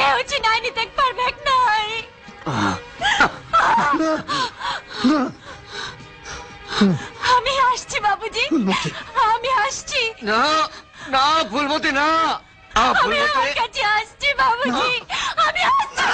কেউ চিনাই নিতে পারবে নাই। আমি আসছি বাবুজি, আমি আসছি। না না ফুলমতি না, আমি আমার কাছে আসছি বাবুজি, আমি আসছি।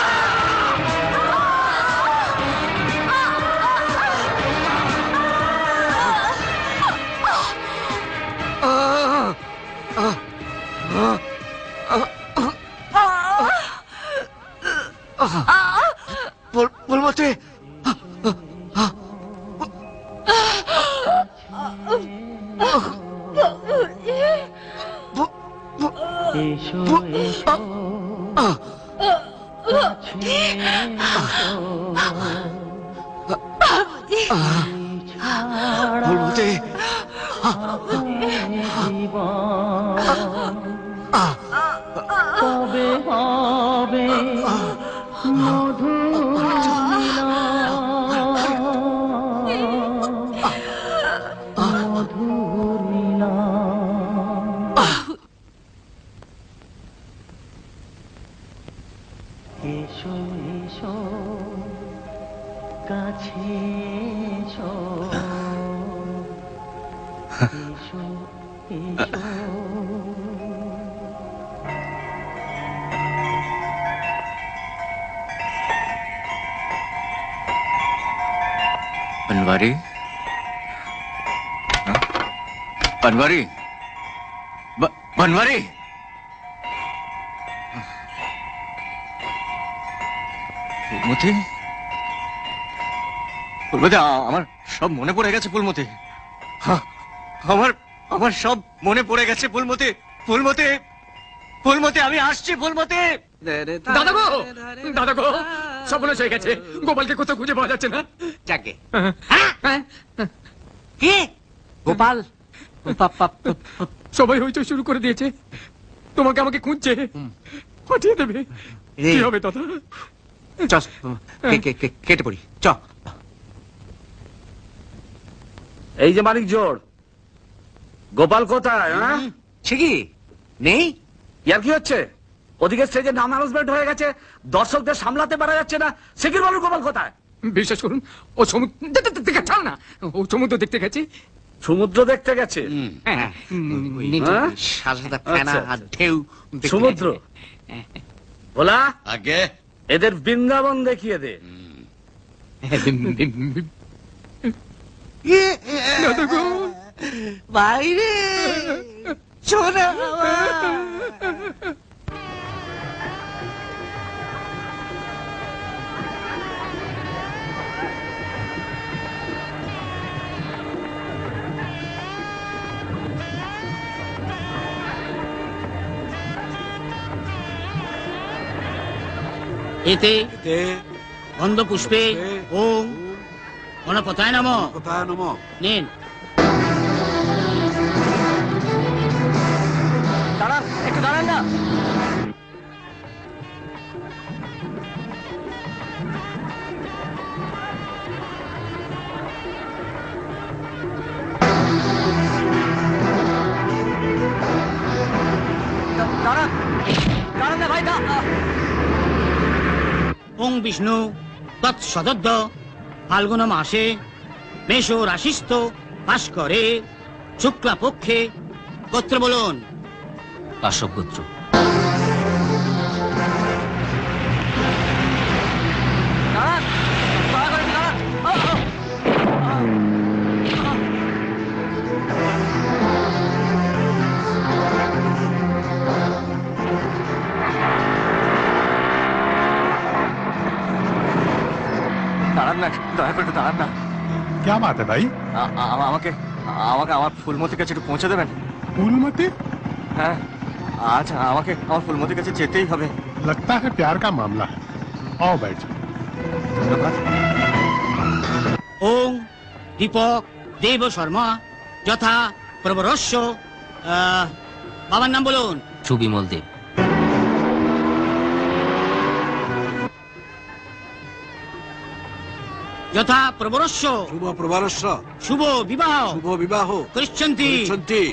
ফুলমতি এসো এসো ফুলমতি কবে হবে মধুর মিলন। এসো এসো কাছে এসো, এসো এসো। बनवारी, बनवारी, बनवारी, ফুলমতি, ফুলমতি আমার সব মনে পড়ে গেছে ফুলমতি, আমার আমার সব মনে পড়ে গেছে ফুলমতি, ফুলমতি, ফুলমতি আমি আসছি ফুলমতি। দাদা গো, দাদা গো, সর্বনাশ হয়ে গেছে, গোপালকে কোথাও খুঁজে পাওয়া যাচ্ছে না। যাকে কে গোপাল? সবাই হইচই শুরু করে দিয়েছে, তোমাকে আমাকে খুঁজছে, পাঠিয়ে দেবে। কি হবে দাদা? কেটে পড়ি চ। এই যে মালিক জোর, গোপাল কোথায়? সে কি নেই? ইয়ার কি হচ্ছে? ওদিকে স্টেজে নাম অ্যানাউন্সমেন্ট হয়ে গেছে, দর্শকদের সামলাতে পারা যাচ্ছে না। সে কি বলুন গোপাল কোথায়? বিশ্বাস করুন, ও সমুদ্র ছাড় না, ও সমুদ্র দেখতে গেছে। সমুদ্র দেখতে গেছে? সমুদ্র বলা আগে এদের বৃন্দাবন দেখিয়ে দে। বাইরে শোনা এতে গন্ধ পুষ্পে ওম গণপতায় নমঃ নিন। দাঁড়ান, একটু দাঁড়ান না। দাঁড়ান, দাঁড়ান না ভাই। ওং বিষ্ণু তৎসদদ্দ ফাল্গুন মাসে মেষ রাশিস্থ ভাস্করে শুক্লা পক্ষে গোত্র বলুন। কাশ্যপ গোত্র। দাঁড়ান, দয়া করে দাঁড়ান। দাঁড়ান না, দয়া করে দাঁড়ান না। क्या बात है भाई? আমাকে আমাকে আমার ফুলমতির কাছে একটু পৌঁছে দেবেন? फूलमती? হ্যাঁ, আচ্ছা আমাকে আমার ফুলমতির কাছে যেতেই হবে। लगता है प्यार का मामला है। आओ बैठ जाओ। ধন্যবাদ। ওং দীপক দেব শর্মা যথা প্রবরস্য। বাবার নাম বলুন। সুবিমল দেব। যথা প্রবরস্য শুভ প্রবারস্য শুভ বিবাহ শুভ বিবাহ কৃষ্যন্তি কৃষ্যন্তি।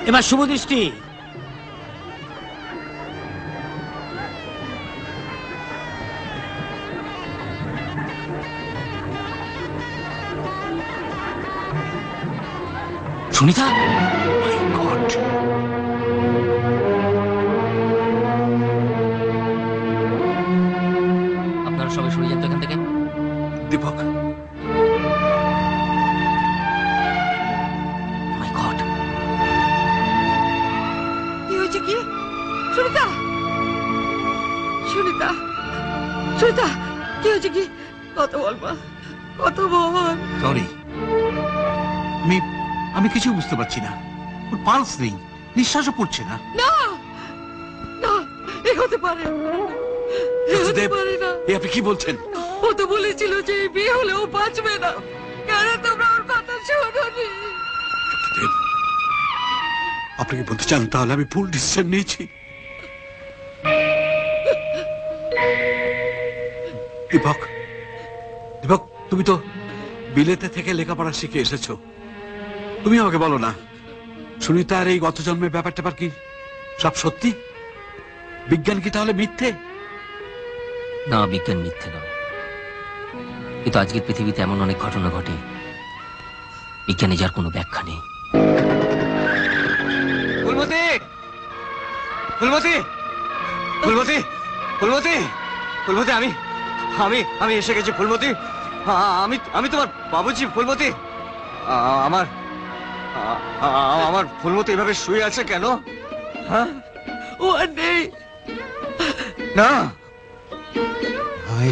এবার শুভ দৃষ্টি। সুনিতা, আপনারা সবাই সরে যান তো এখান থেকে। দীপক, মাই গড, কি হয়েছে কি? সুনিতা, সুনিতা, সুনিতা, কি হয়েছে কি? কত বলবা, কত বল। সরি, আমি কিছু বুঝতে পারছি না। ওর পালস নেই, নিঃশ্বাসও পড়ছে না। না না, এ হতে পারে না, এ হতে দেব, পারে না। এ আপনি কি বলছেন? ও তো বলেছিল যে এই বিয়ে হলেও বাঁচবে না। কেন তোমরা ওর কথা শোনোনি? দেব, আপনি কি বলতে চান তাহলে আমি ভুল ডিসিশন নিয়েছি? দীপক, দীপক, তুমি তো বিলেতে থেকে লেখাপড়া শিখে এসেছো। তুমি আমাকে বলো না, সুনিতার এই গত জন্মের ব্যাপারটা কি সব সত্যি? বিজ্ঞান কি তাহলে মিথ্যে? না, বিজ্ঞান মিথ্যে নয়, কিন্তু আজকের পৃথিবীতে এমন অনেক ঘটনা ঘটে বিজ্ঞানে যার কোনো ব্যাখ্যা নেই। ফুলমতি, ফুলমতি, ফুলমতি, ফুলমতি, ফুলমতি, আমি আমি আমি এসে গেছি ফুলমতি। আমি আমি তোমার বাবুজি ফুলমতি। আমার আমার ফুলমতি এভাবে শুয়ে আছে কেন? হ্যাঁ, ও আর নেই। না,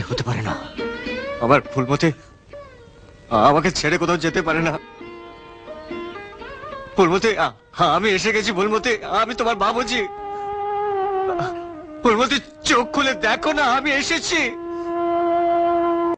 হতে পারে না। আমার ফুলমতি আমাকে ছেড়ে কোথাও যেতে পারে না। ফুলমতি, আমি এসে গেছি ফুলমতি, আমি তোমার বাবুজি। ফুলমতি, চোখ খুলে দেখো না, আমি এসেছি।